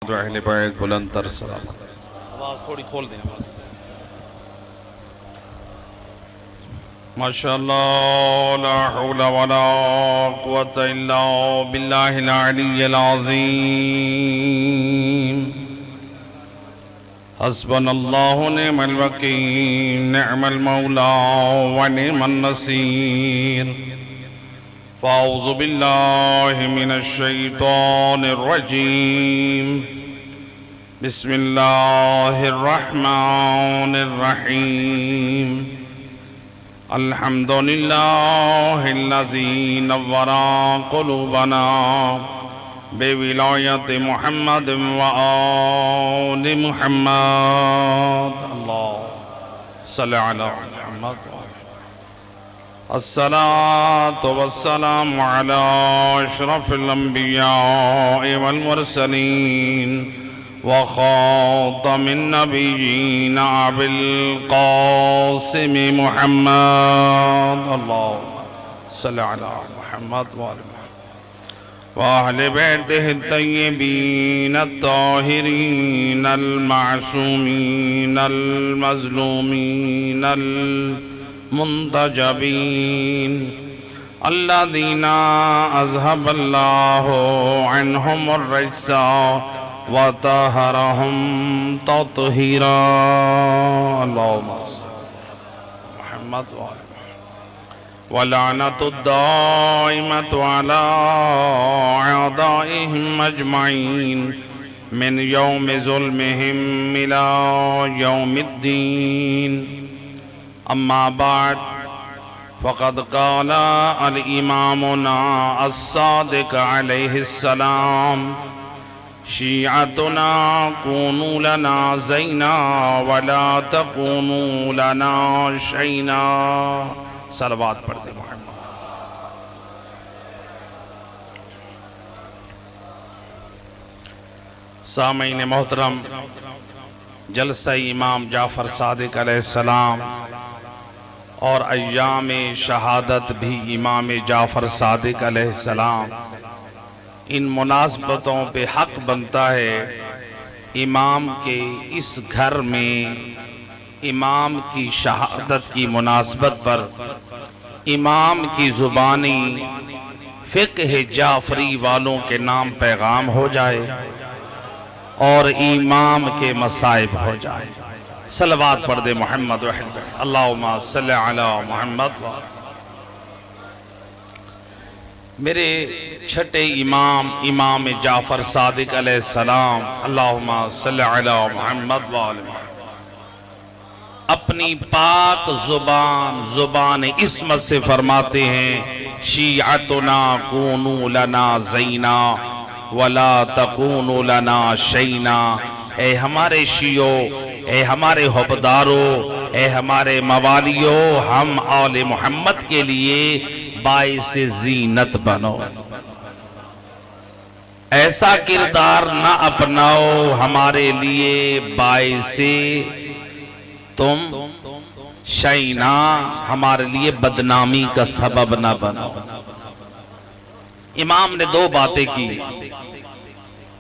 و اہل بیت بلند تر سلامت۔ آواز تھوڑی کھول دیں۔ ماشاءاللہ لا حول ولا قوة الا باللہ العلی العظیم۔ حسبنا اللہ نعم الوکیل نعم المولا ونعم النصیر۔ فاعوذ باللہ من الشیطان الرجیم۔ بسم اللہ الرحمن الرحیم۔ الحمدللہ الذی نور قلوبنا بولایت محمد و آل محمد۔ اللہ صلی علی محمد۔ الصلاة والسلام علی اشرف الانبیاء والمرسلین وخاتم النبیین ابی القاسم محمد۔ اللہم صلی علی محمد وآل بیتہ الطیبین الطاہرین المعصومین المظلومین المنتجبین الذین اذهب اللہ عنہم الرجس وطہرہم تطہیرا۔ اللہم صلی محمد وآلہ ولعنت الدائمت علی اعدائهم اجمعین من یوم ظلمهم الى یوم الدین۔ اما بعد فقد قال الامامنا الصادق علیہ السلام شیعتنا کونوا لنا زینا ولا تکونوا لنا شینا۔ صلوات پڑھتے محمد۔ سامعین محترم، جلسہ امام جعفر صادق علیہ السلام اور ایام شہادت بھی امام جعفر صادق علیہ السلام، ان مناسبتوں پہ حق بنتا ہے امام کے اس گھر میں امام کی شہادت کی مناسبت پر امام کی زبانی فقہ جعفری والوں کے نام پیغام ہو جائے اور امام کے مصائب ہو جائے۔ صلوات پڑھ دے محمد وحید۔ اللہم صلی علی محمد۔ میرے چھٹے امام امام جعفر صادق علیہ السلام اللہم صلی علی محمد وآلہ محمد اپنی پاک زبان عصمت سے فرماتے ہیں شیعتنا کونوا لنا زینا ولا تکونوا لنا شینا۔ اے ہمارے شیعو، اے ہمارے حبدارو، اے ہمارے موالیو، ہم آل محمد کے لیے باعث زینت بنو۔ ایسا کردار نہ اپناؤ ہمارے لیے باعث تم شینا، ہمارے لیے بدنامی کا سبب نہ بنو۔ امام نے دو باتیں کی،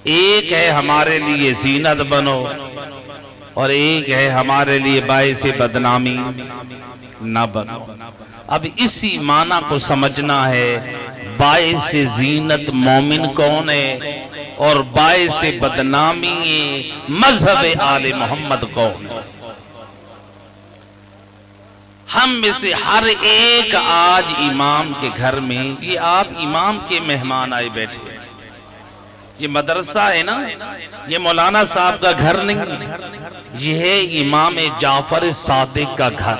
ایک ہے ہمارے لیے زینت بنو اور ایک ہے ہمارے لیے باعث بدنامی نہ بنو۔ اب اسی معنی کو سمجھنا ہے، باعث زینت مومن کون ہے اور باعث بدنامی مذہب آل محمد کون ہے۔ ہم میں سے ہر ایک آج امام کے گھر میں، یہ آپ امام کے مہمان آئے بیٹھے، یہ مدرسہ ہے نا، یہ مولانا صاحب کا گھر نہیں، یہ ہے امام جعفر صادق کا گھر۔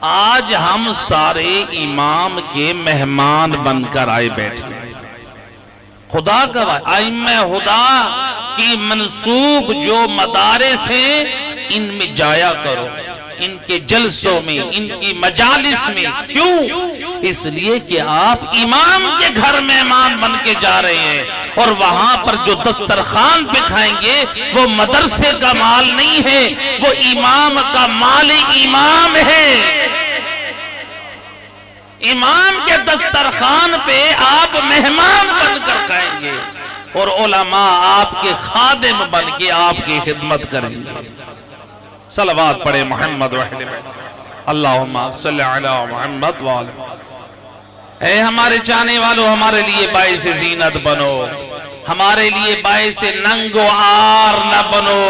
آج ہم سارے امام کے مہمان بن کر آئے بیٹھے۔ خدا کا ائمہ خدا کی منسوب جو مدارس ہیں ان میں جایا کرو، ان کے جلسوں میں، ان کی مجالس میں۔ کیوں؟ اس لیے کہ آپ امام کے گھر مہمان بن کے جا رہے ہیں اور وہاں پر جو دسترخوان پہ کھائیں گے وہ مدرسے کا مال نہیں ہے، وہ امام کا مال امام ہے۔ امام کے دسترخوان پہ آپ مہمان بن کر کھائیں گے۔ اور علماء آپ کے خادم بن کے آپ کی خدمت کریں گے۔ صلوات پڑھے محمد وحلِ اللہم صلی علی محمد وآلہ۔ اے ہمارے چاہنے والوں، ہمارے لیے باعث زینت بنو، ہمارے لیے باعث ننگ و عار نہ بنو،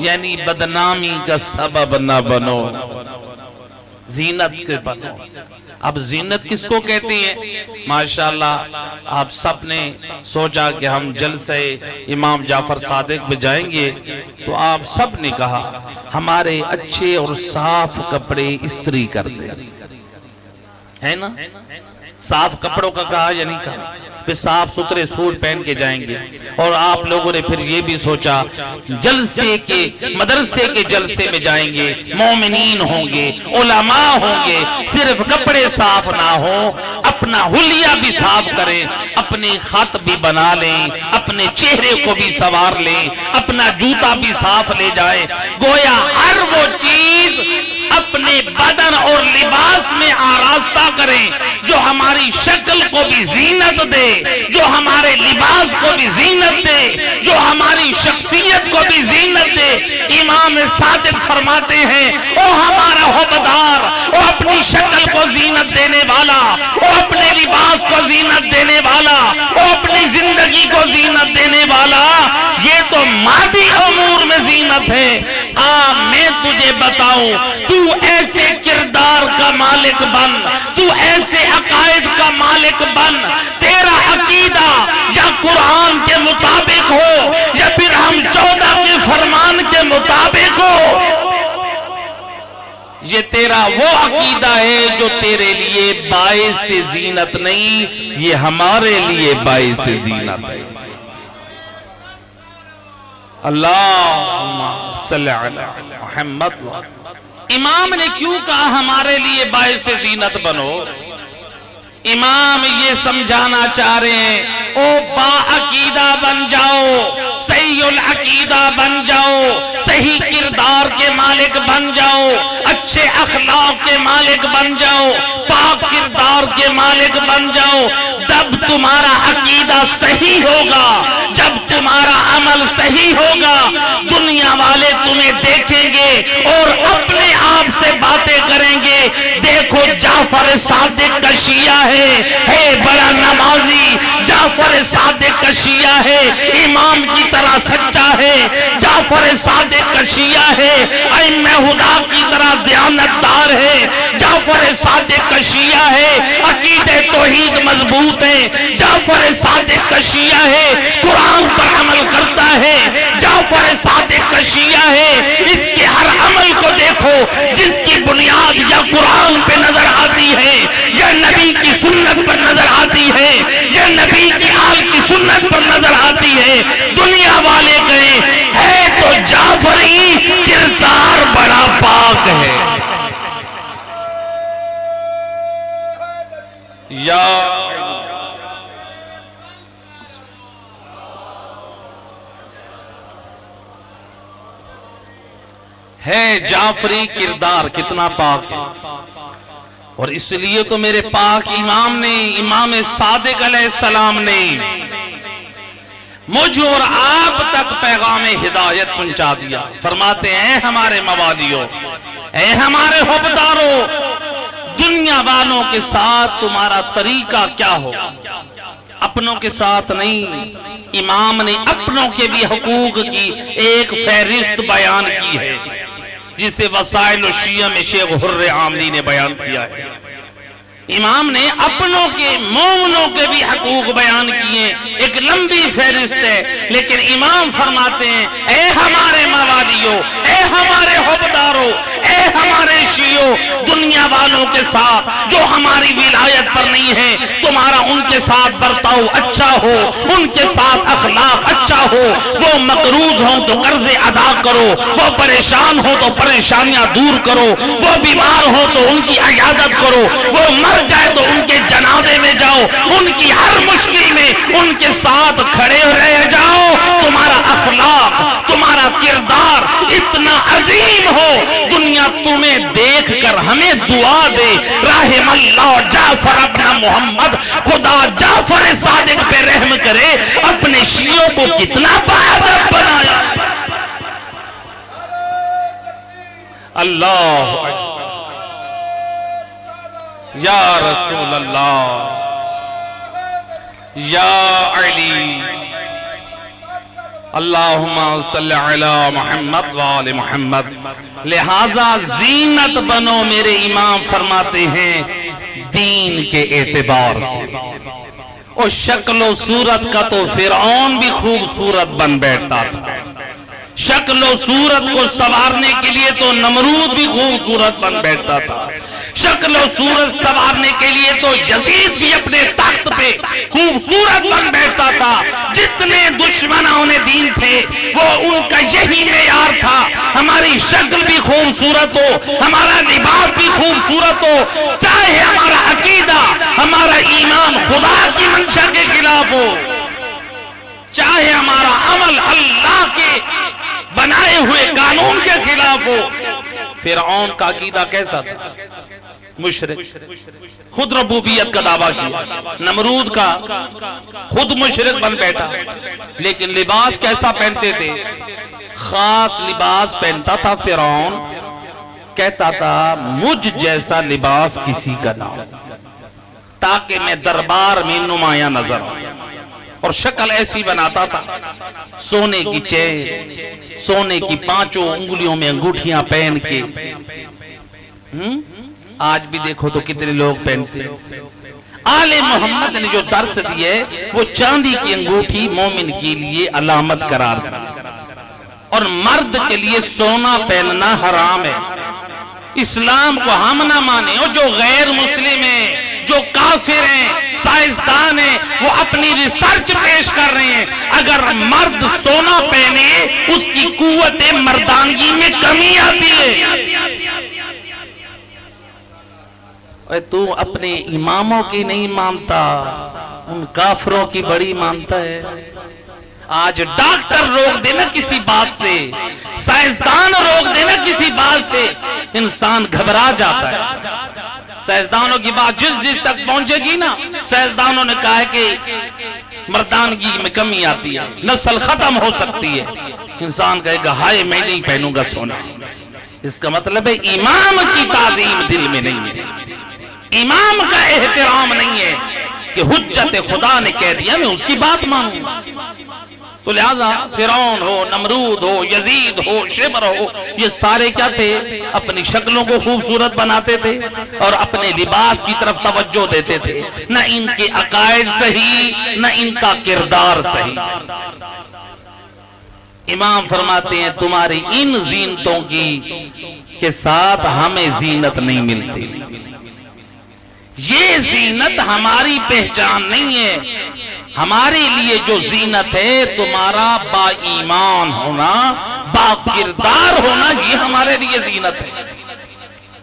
یعنی بدنامی کا سبب نہ بنو، زینت بنو۔ اب زینت کس کو کہتے ہیں؟ ماشاءاللہ آپ سب نے سوچا کہ ہم جلسے امام جعفر صادق میں جائیں گے، تو آپ سب نے کہا ہمارے اچھے اور صاف کپڑے استری کر دیں، ہے نا؟ صاف کپڑوں کا کہا یا نہیں کہا؟ پھر صاف ستھرے سوٹ پہن کے جائیں گے۔ اور آپ لوگوں نے پھر یہ بھی سوچا جلسے کے مدرسے کے جلسے میں جائیں گے، مومنین ہوں گے، علماء ہوں گے، صرف کپڑے صاف نہ ہوں، اپنا حلیہ بھی صاف کریں، اپنی خط بھی بنا لیں، اپنے چہرے کو بھی سنوار لیں، اپنا جوتا بھی صاف لے جائیں، گویا ہر وہ چیز اپنے بدن اور لباس میں آراستہ کریں جو ہماری شکل کو بھی زینت دے، جو ہمارے لباس کو بھی زینت دے، جو ہماری شخصیت کو بھی زینت دے۔ امام صادق فرماتے ہیں او ہمارا حبدار، او اپنی شکل کو زینت دینے والا، او اپنے لباس کو زینت دینے والا، او اپنی زندگی کو زینت دینے والا، یہ تو مادی امور میں زینت ہے۔ میں تجھے بتاؤں تو ایسے کردار کا مالک بن، تو ایسے عقائد کا مالک بن، تیرا عقیدہ یا قرآن کے مطابق ہو یا پھر ہم 14 کے فرمان کے مطابق ہو، یہ تیرا وہ عقیدہ ہے جو تیرے لیے باعث زینت نہیں، یہ ہمارے لیے باعث زینت ہے۔ اللہم صلی علی محمد۔ امام نے کیوں کہا ہمارے لیے باعث زینت بنو؟ امام یہ سمجھانا چاہ رہے ہیں او با عقیدہ بن جاؤ، صحیح العقیدہ بن جاؤ، صحیح کردار کے مالک بن جاؤ، اچھے اخلاق کے مالک بن جاؤ، پاک کردار کے مالک بن جاؤ۔ جب تمہارا عقیدہ صحیح ہوگا، جب تمہارا عمل صحیح ہوگا، دنیا والے تمہیں دیکھیں گے اور اپنے آپ سے باتیں کریں گے، دیکھو جعفر صادق کا شیعہ ہے بڑا نمازی، جعفر صادق کا شیعہ ہے امام کی طرح سچا ہے، جعفر صادق کا شیعہ ہے ائمہ ہدی کی طرح دیانتدار ہے، جعفر صادق کا شیعہ ہے عقیدہ توحید مضبوط ہے، جعفر صادق کا شیعہ ہے قرآن پر عمل کرتا ہے، جعفر صادق کا شیعہ ہے اس کے ہر عمل کو دیکھو جس کی بنیاد یا قرآن پہ نظر آتی ہے یا نبی کی سنت پر نظر آتی ہے یا نبی کی آل کی سنت پر نظر آتی ہے۔ دنیا والے کہیں ہے تو جعفری، کردار بڑا پاک ہے۔ یا ہے جعفری کردار کتنا پاک ہے، اور اس لیے تو میرے پاک امام نے، امام صادق علیہ السلام نے مجھ اور آپ تک پیغام ہدایت پہنچا دیا۔ فرماتے ہیں ہمارے موالیوں، اے ہمارے حبداروں، دنیا والوں کے ساتھ تمہارا طریقہ کیا ہو، اپنوں کے ساتھ نہیں۔ امام نے اپنوں کے بھی حقوق کی ایک فہرست بیان کی ہے جسے وسائل الشیعہ میں شیخ حر عاملی نے بیان کیا ہے۔ امام نے اپنوں کے مومنوں کے بھی حقوق بیان کیے، ایک لمبی فہرست ہے، لیکن امام فرماتے ہیں اے ہمارے موالیوں، اے ہمارے حبداروں، اے ہمارے شیعوں، دنیا والوں کے ساتھ جو ہماری ولایت پر نہیں ہے، تمہارا ان کے ساتھ برتاؤ اچھا ہو، ان کے ساتھ اخلاق اچھا ہو، وہ مقروض ہوں تو قرض ادا کرو، وہ پریشان ہو تو پریشانیاں دور کرو، وہ بیمار ہو تو ان کی عیادت کرو، وہ مر جائے تو ان کے جنازے میں جاؤ، ان کی ہر مشکل میں ان کے ساتھ کھڑے رہ جاؤ۔ تمہارا اخلاق، تمہارا کردار اتنا عظیم ہو، دنیا تمہیں دیکھ دیکھ کر ہمیں دعا دے، رحم اللہ جعفر ابن محمد، خدا جعفر صادق پہ رحم کرے، اپنے شیعوں کو کتنا باادب بنایا۔ اللہ یا رسول اللہ یا علی، اللہم صلی علی محمد وآل محمد۔ لہذا زینت بنو، میرے امام فرماتے ہیں دین کے اعتبار سے، اور شکل و صورت کا تو فرعون بھی خوبصورت بن بیٹھتا تھا، شکل و صورت کو سنوارنے کے لیے تو نمرود بھی خوبصورت بن بیٹھتا تھا، شکل و صورت سنوارنے کے لیے تو یزید بھی اپنے تخت پہ خوبصورت بن بیٹھتا تھا۔ جتنے دشمنان دین تھے وہ ان کا یہی معیار تھا، ہماری شکل بھی خوبصورت ہو، ہمارا لباس بھی خوبصورت ہو، چاہے ہمارا عقیدہ، ہمارا ایمان خدا کی منشا کے خلاف ہو، چاہے ہمارا عمل اللہ کے بنائے ہوئے قانون کے خلاف ہو۔ فرعون کا عقیدہ کیسا تھا؟ مشرک، خود ربوبیت کا دعویٰ کیا۔ نمرود کا خود مشرک بن بیٹھا، لیکن لباس کیسا پہنتے تھے؟ خاص لباس پہنتا تھا فرعون، کہتا تھا مجھ جیسا لباس کسی کا نہ ہو، تاکہ میں دربار میں نمایاں نظر ہوں، اور شکل ایسی بناتا تھا، سونے کی چین، سونے کی 5 انگلیوں میں انگوٹھیاں پہن کے۔ آج بھی دیکھو تو کتنے لوگ پہنتے ہیں۔ آل محمد نے جو درس دیے وہ چاندی کی انگوٹھی مومن کے لیے علامت قرار دی، اور مرد کے لیے سونا پہننا حرام ہے۔ اسلام کو ہم نہ مانے، اور جو غیر مسلم ہیں، جو کافر ہیں، سائنسدان ہیں، وہ اپنی ریسرچ پیش کر رہے ہیں، اگر مرد سونا پہنے اس کی قوت مردانگی میں کمی آتی ہے۔ تو اپنے اماموں کی نہیں مانتا، ان کافروں کی بڑی مانتا ہے۔ آج ڈاکٹر روک دینا کسی بات سے، سائنسدان روک دینا کسی بات سے، انسان گھبرا جاتا ہے۔ سائنسدانوں کی بات جس تک پہنچے گی نا، سائنسدانوں نے کہا ہے کہ مردانگی میں کمی آتی ہے، نسل ختم ہو سکتی ہے، انسان کہے گا ہائے میں نہیں پہنوں گا سونا۔ اس کا مطلب ہے امام کی تعظیم دل میں نہیں ہے، امام کا احترام نہیں ہے، کہ حجت خدا نے کہہ دیا میں اس کی بات مانوں۔ تو لہذا فرعون ہو، نمرود ہو، یزید ہو، شمر ہو، یہ سارے کیا تھے؟ اپنی شکلوں کو خوبصورت بناتے تھے اور اپنے لباس کی طرف توجہ دیتے تھے، نہ ان کے عقائد صحیح، نہ ان کا کردار صحیح۔ امام فرماتے ہیں تمہاری ان زینتوں کی کے ساتھ ہمیں زینت نہیں ملتی، یہ زینت ہماری پہچان نہیں ہے، ہمارے لیے جو زینت ہے تمہارا با ایمان ہونا، با کردار ہونا، یہ ہمارے لیے زینت ہے۔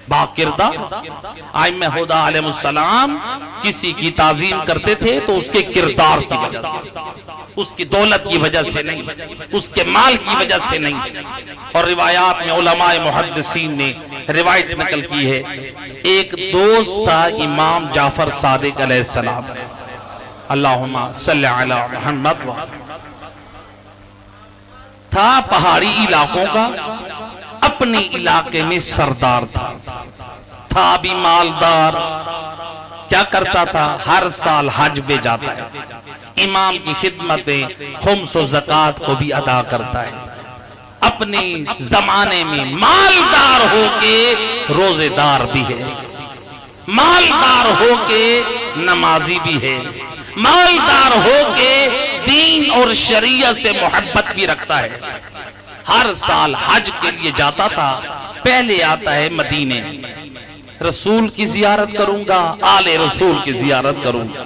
با کردار، ائمہ خدا علیہ السلام کسی کی تعظیم کرتے تھے تو اس کے کردار کی وجہ سے، اس کی دولت کی وجہ سے نہیں، اس کے مال کی وجہ سے نہیں۔ اور روایات میں علماء محدثین نے روایت نقل کی ہے، ایک دوست تھا امام جعفر صادق علیہ السلام، اللہم صلی علی محمد، تھا پہاڑی علاقوں کا، اپنے علاقے میں سردار تھا بھی مالدار، کیا کرتا تھا؟ ہر سال حج پہ جاتا ہے، امام کی خدمت میں خمس و زکوٰۃ کو بھی ادا کرتا ہے، اپنے زمانے میں مالدار ہو کے روزے دار بھی ہے، مالدار ہو کے نمازی بھی ہے، مالدار ہو کے دین اور شریعت سے محبت بھی رکھتا ہے۔ ہر سال حج کے لیے جاتا تھا، پہلے آتا ہے مدینے، رسول کی زیارت کروں گا، آل رسول کی زیارت کروں گا،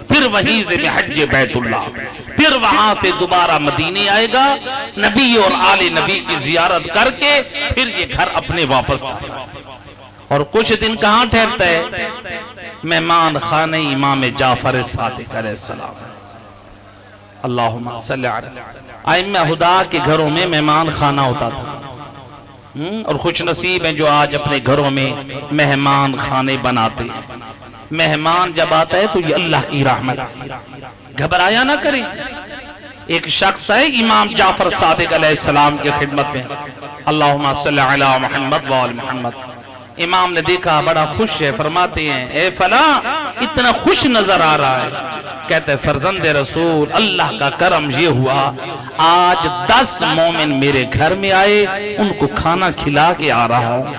پھر وہیں سے میں حج بیت اللہ، پھر وہاں سے دوبارہ مدینے آئے گا، نبی اور آل نبی کی زیارت کر کے پھر یہ گھر اپنے واپس جاتا ہے۔ اور کچھ دن کہاں ٹھہرتا ہے؟ مہمان خانہ امام جعفر صادق علیہ السلام۔ اللہم صلی علی، ائمہ خدا کے گھروں میں مہمان خانہ ہوتا تھا، اور خوش نصیب ہیں جو آج اپنے گھروں میں مہمان خانے بناتے ہیں۔ مہمان جب آتا ہے تو یہ اللہ کی رحمت، گھبرایا نہ کریں۔ ایک شخص ہے امام جعفر صادق علیہ السلام کی خدمت میں، اللہم صلی علی محمد وآل محمد، امام نے دیکھا بڑا خوش ہے، فرماتے ہیں اے فلاں اتنا خوش نظر آ رہا ہے، کہتے ہیں فرزند رسول اللہ کا کرم یہ ہوا آج 10 مومن میرے گھر میں آئے، ان کو کھانا کھلا کے آ رہا ہوں،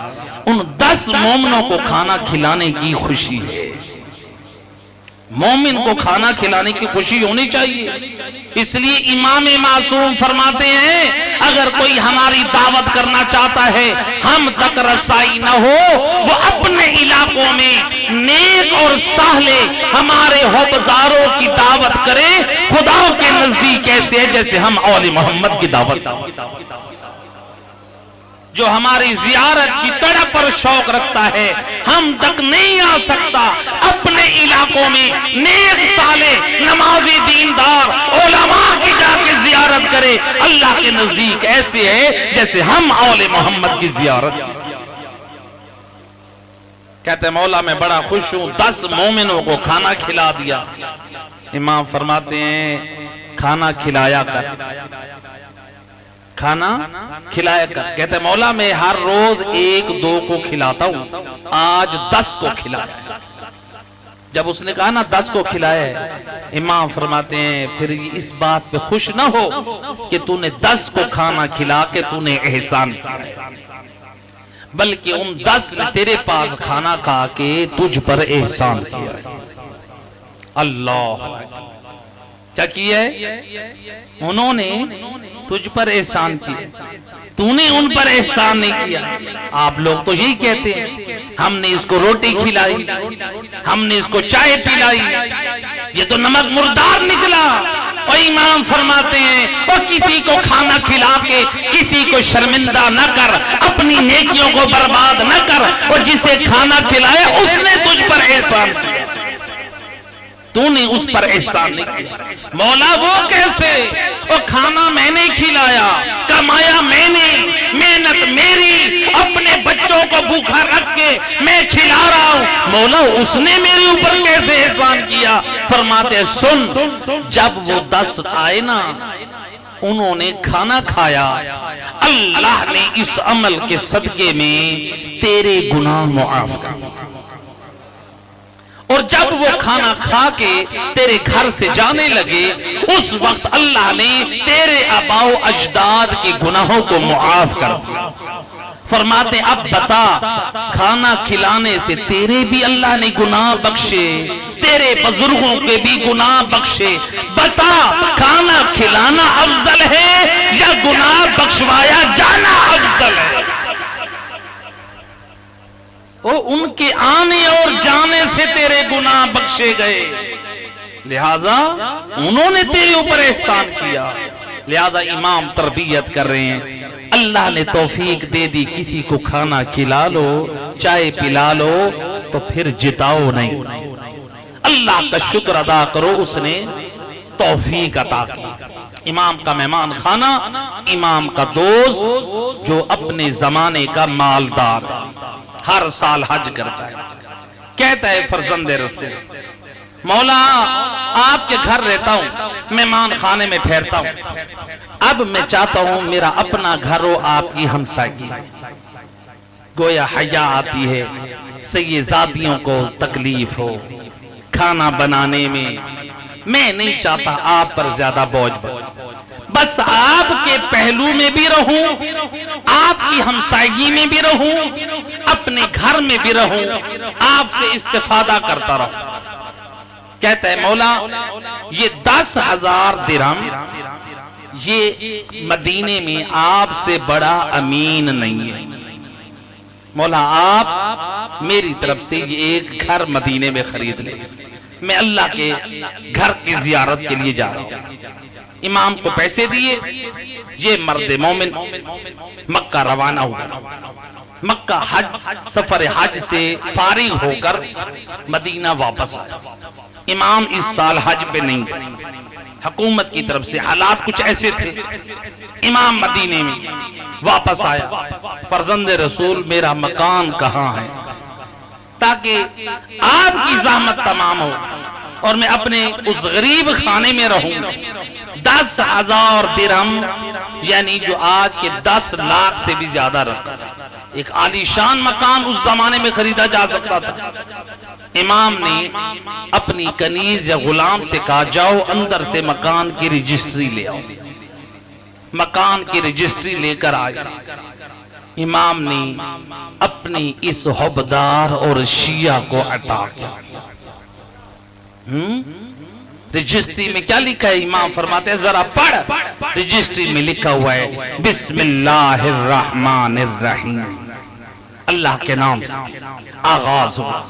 ان 10 مومنوں کو کھانا کھلانے کی خوشی ہے۔ مومن کو کھانا کھلانے کی خوشی ہونی چاہیے، اس لیے امام معصوم فرماتے ہیں اگر کوئی ہماری دعوت کرنا چاہتا ہے ہم تک رسائی نہ ہو، وہ اپنے علاقوں میں نیک اور صالح ہمارے حبداروں کی دعوت کرے، خدا کے نزدیک ایسے ہے جیسے ہم اول محمد کی دعوت۔ جو ہماری زیارت کی تڑپ پر شوق رکھتا ہے ہم تک نہیں آ سکتا، اپنے علاقوں میں نیک صالح نمازی دیندار علماء کی جا کے زیارت کرے، اللہ کے نزدیک ایسے ہے جیسے ہم اول محمد کی زیارت۔ کہتے ہیں مولا میں بڑا خوش ہوں، 10 مومنوں کو کھانا کھلا دیا۔ امام فرماتے ہیں کھانا کھلایا کر، کھانا کھلایا کر۔ کہتے ہیں مولا میں ہر روز 1-2 کو کھلاتا ہوں، آج 10 کو کھلایا۔ جب اس نے کہا نا 10 کو کھلایا ہے، امام فرماتے ہیں پھر اس بات پہ خوش نہ ہو کہ تو نے 10 کو کھانا کھلا کے تو نے احسان کیا، بلکہ ان 10 نے تیرے پاس کھانا کھا کے تجھ پر احسان کیا۔ اللہ کیا کیا ہے؟ انہوں نے تجھ پر احسان کیا، تو نے ان پر احسان نہیں کیا۔ آپ لوگ تو یہی کہتے ہیں ہم نے اس کو روٹی کھلائی، ہم نے اس کو چائے پلائی، یہ تو نمک مردار نکلا۔ اور امام فرماتے ہیں اور کسی کو کھانا کھلا کے کسی کو شرمندہ نہ کر، اپنی نیکیوں کو برباد نہ کر، اور جسے کھانا کھلایا اس نے تجھ پر احسان کیا، تو نے اس پر احسان نہیں کیا۔ مولا وہ کیسے؟ وہ کھانا میں نے کھلایا، کمایا میں نے، محنت میری، اپنے بچوں کو بھوکا رکھ کے میں کھلا رہا ہوں، مولا اس نے میرے اوپر کیسے احسان کیا؟ فرماتے ہیں سن، جب وہ 10 آئے نا انہوں نے کھانا کھایا، اللہ نے اس عمل کے صدقے میں تیرے گناہ معاف کر، اور جب وہ کھانا کھا کے تیرے گھر سے جانے لگے اس وقت اللہ نے تیرے آباء و اجداد کے گناہوں کو معاف کر دیا۔ فرماتے ہیں اب بتا، کھانا کھلانے سے تیرے بھی اللہ نے گناہ بخشے، تیرے بزرگوں کے بھی گناہ بخشے، بتا کھانا کھلانا افضل ہے یا گناہ بخشوایا جانا افضل ہے؟ ان کے آنے اور جانے سے تیرے گناہ بخشے گئے، لہذا انہوں نے تیرے اوپر احسان کیا، لہذا امام تربیت کر رہے ہیں اللہ نے توفیق دے دی کسی کو کھانا کھلا لو، چائے پلا لو تو پھر جتاؤ نہیں، اللہ کا شکر ادا کرو اس نے توفیق عطا کی۔ امام کا مہمان خانہ، امام کا دوست جو اپنے زمانے کا مالدار، ہر سال حج کرتا ہے، کہتا ہے فرزند رسول مولا آپ کے گھر رہتا ہوں، مہمان خانے میں ٹھہرتا ہوں، اب میں چاہتا ہوں میرا اپنا گھر ہو آپ کی ہمسائیگی، گویا حیا آتی ہے، سیدزادیوں کو تکلیف ہو کھانا بنانے میں نہیں چاہتا آپ پر زیادہ بوجھ بڑھے، بس آپ کے پہلو میں بھی رہوں، آپ کی ہمسائیگی میں بھی رہوں، اپنے گھر میں بھی رہوں، آپ سے استفادہ کرتا رہوں۔ کہتا ہے مولا یہ 10,000 درہم یہ مدینے میں آپ سے بڑا امین نہیں ہے، مولا آپ میری طرف سے یہ ایک گھر مدینے میں خرید لیں، میں اللہ کے گھر کی زیارت کے لیے جا رہا ہوں۔ امام کو پیسے دیے، یہ مرد مومن مکہ روانہ ہوا، مکہ سفر حج سے فارغ ہو کر مدینہ واپس آیا۔ امام اس سال حج پہ نہیں گئے، حکومت کی طرف سے حالات کچھ ایسے تھے. امام مدینے میں واپس آیا, فرزند رسول میرا مکان کہاں ہے تاکہ آپ کی زحمت تمام ہو اور میں اپنے اس غریب خانے میں رہوں. 10,000 درہم یعنی جو آج کے 10 لاکھ سے بھی زیادہ رقم, ایک عالی شان مکان اس زمانے میں خریدا جا سکتا تھا. امام نے اپنی کنیز یا غلام سے کہا جاؤ اندر سے مکان کی رجسٹری لے آؤ. مکان کی رجسٹری لے کر آئے. امام نے اپنی اس حبدار اور شیعہ کو عطا کیا. رجسٹری میں کیا لکھا ہے؟ امام فرماتے ہیں ذرا پڑھ. رجسٹری میں لکھا ہوا ہے بسم اللہ الرحمن الرحیم, اللہ کے نام سے آغاز ہوا.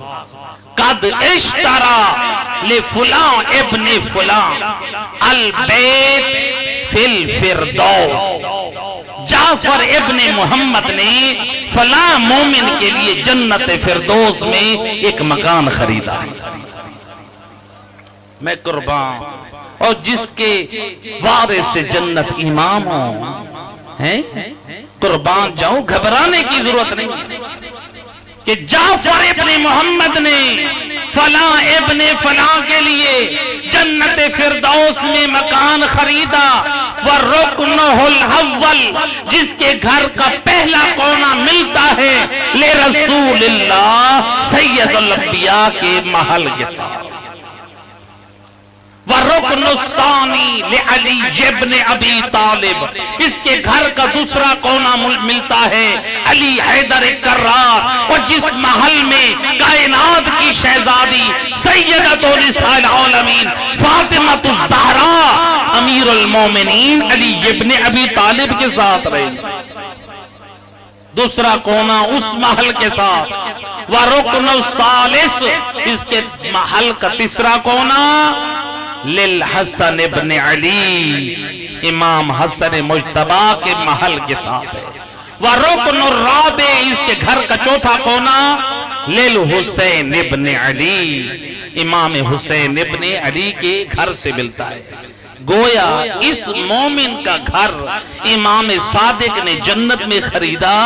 قد اشترا لفلان ابن فلان البیت فی الفردوس, جعفر ابن محمد نے فلاں مومن کے لیے جنت فردوس میں ایک مکان خریدا ہے. میں قربان, اور جس کے وارث سے جنت امام ہوں ہیں قربان جاؤں, گھبرانے کی ضرورت نہیں کہ جعفر ابن محمد نے فلاں ابن فلاں کے لیے جنت فردوس میں مکان خریدا. وَرُكْنُهُ الْأَوَّلِ, جس کے گھر کا پہلا کونا ملتا ہے لرسول اللہ سید الانبیاء کے محل کے ساتھ. وَرُكْنُ الثَّانِي لِعَلِيِّ ابْنِ أَبِي طالب, اس کے گھر کا دوسرا کونا ملتا ہے علی حیدر کرار, اور جس محل میں کائنات کی شہزادی سیدۃ نساء العالمین فاطمۃ الزہرا امیر المومنین علی ابن ابی طالب کے ساتھ رہی, دوسرا کونا اس محل کے ساتھ. وَرُكْنُ الثَّالِث, اس کے محل کا تیسرا کونا للحسن ابن علی, امام حسن مجتبی کے محل کے ساتھ ہے. وَرُكْنُ الرَّابِعِ, اس کے گھر کا چوتھا کونا للحسین ابن علی, امام حسین ابن علی کے گھر سے ملتا ہے. گویا اس مومن کا گھر امام صادق نے جنت میں خریدا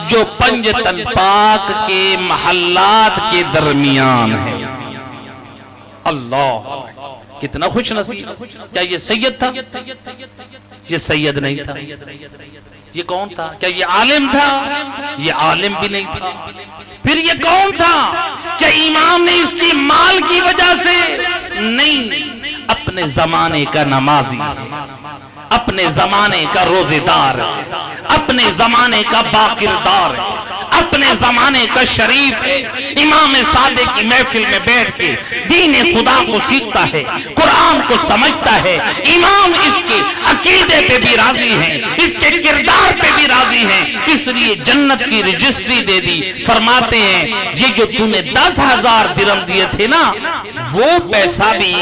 جو پنجتن پاک کے محلات کے درمیان ہے. اللہ کتنا خوش نصیب. کیا یہ سید تھا؟ یہ سید نہیں تھا. یہ کون تھا؟ کیا یہ عالم تھا؟ یہ عالم بھی نہیں تھا. پھر یہ کون تھا؟ کیا امام نے اس کی مال کی وجہ سے نہیں, اپنے زمانے کا نمازی, اپنے زمانے کا روزے دار, اپنے زمانے کا باکردار, اپنے زمانے کا شریف ہے. امام صادق کی محفل میں بیٹھ کے دین خدا کو سیکھتا ہے, قرآن کو سمجھتا ہے. امام اس کے عقیدے پہ بھی راضی ہیں, اس کے کردار پہ بھی راضی ہیں, اس لیے جنت کی رجسٹری دے دی. فرماتے ہیں یہ جو تو نے 10,000 درہم دیے تھے نا, وہ پیسہ بھی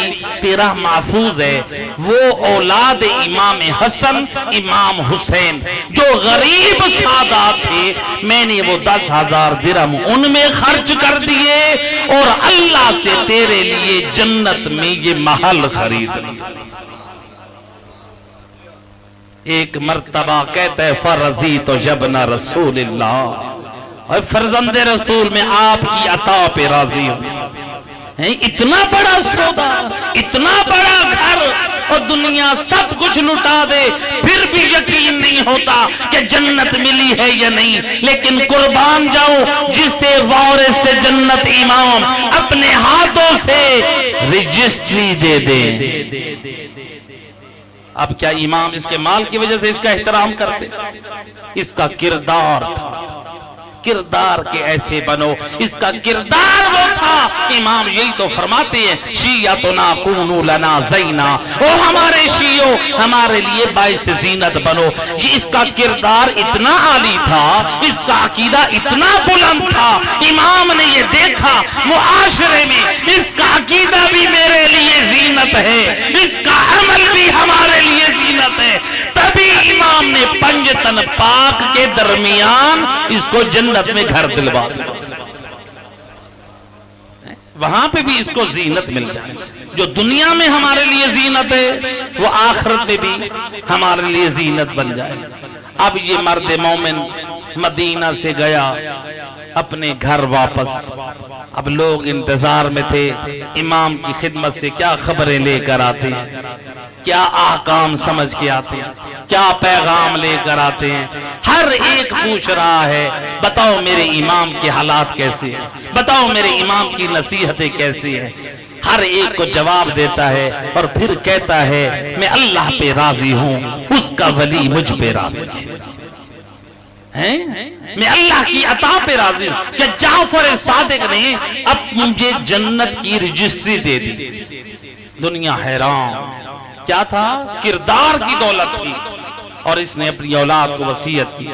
تیرا محفوظ ہے. وہ اولاد امام حسن امام حسین جو غریب سادات تھے, میں نے وہ 10,000 درہم ان میں خرچ کر دیے اور اللہ سے تیرے لیے جنت میں یہ محل خرید لیا. ایک مرتبہ کہتا ہے فرضیت جبن رسول اللہ, اور فرزند رسول میں آپ کی عطا پہ راضی ہوں. اتنا بڑا سودا, اتنا بڑا گھر, اور دنیا سب کچھ لٹا دے, پھر بھی یقین نہیں ہوتا کہ جنت ملی ہے یا نہیں. لیکن قربان جاؤ جسے وارث سے جنت امام اپنے ہاتھوں سے رجسٹری دے دے. اب کیا امام اس کے مال کی وجہ سے اس کا احترام کرتے؟ اس کا کردار تھا, کردار کے ایسے بنو. اس کا کردار وہ تھا. امام یہی تو فرماتے ہیں شیعتنا کونوا لنا زینا, او ہمارے شیعوں ہمارے لیے باعث زینت بنو. یہ اس کا کردار اتنا عالی تھا, اس کا عقیدہ اتنا بلند تھا. امام نے یہ دیکھا معاشرے میں اس کا عقیدہ بھی میرے لیے زینت ہے, اس کا عمل بھی ہمارے لیے زینت ہے. تبھی امام نے پنجتن پاک کے درمیان اس کو جنت میں گھر دلوا دیا. وہاں پہ بھی اس کو زینت مل جائے. جو دنیا میں ہمارے لیے زینت ہے وہ آخرت میں بھی ہمارے لیے زینت بن جائے. اب یہ مرد مومن مدینہ سے گیا اپنے گھر واپس. اب لوگ انتظار میں تھے امام کی خدمت سے کیا خبریں لے کر آتے ہیں, کیا احکام سمجھ کے آتے ہیں, کیا پیغام لے کر آتے ہیں. ہر ایک پوچھ رہا ہے بتاؤ میرے امام کے حالات کیسے ہیں, بتاؤ میرے امام کی نصیحتیں کیسی ہیں. ہر ایک کو جواب دیتا ہے اور پھر کہتا ہے میں اللہ پہ راضی ہوں, اس کا ولی مجھ پہ راضی ہے, میں اللہ کی عطا پہ راضی ہوں کہ جعفر صادق نے اب مجھے جنت کی رجسٹری دے دی. دنیا حیران, کیا تھا؟ کردار کی دولت تھی. اور اس نے اپنی اولاد کو وصیت کی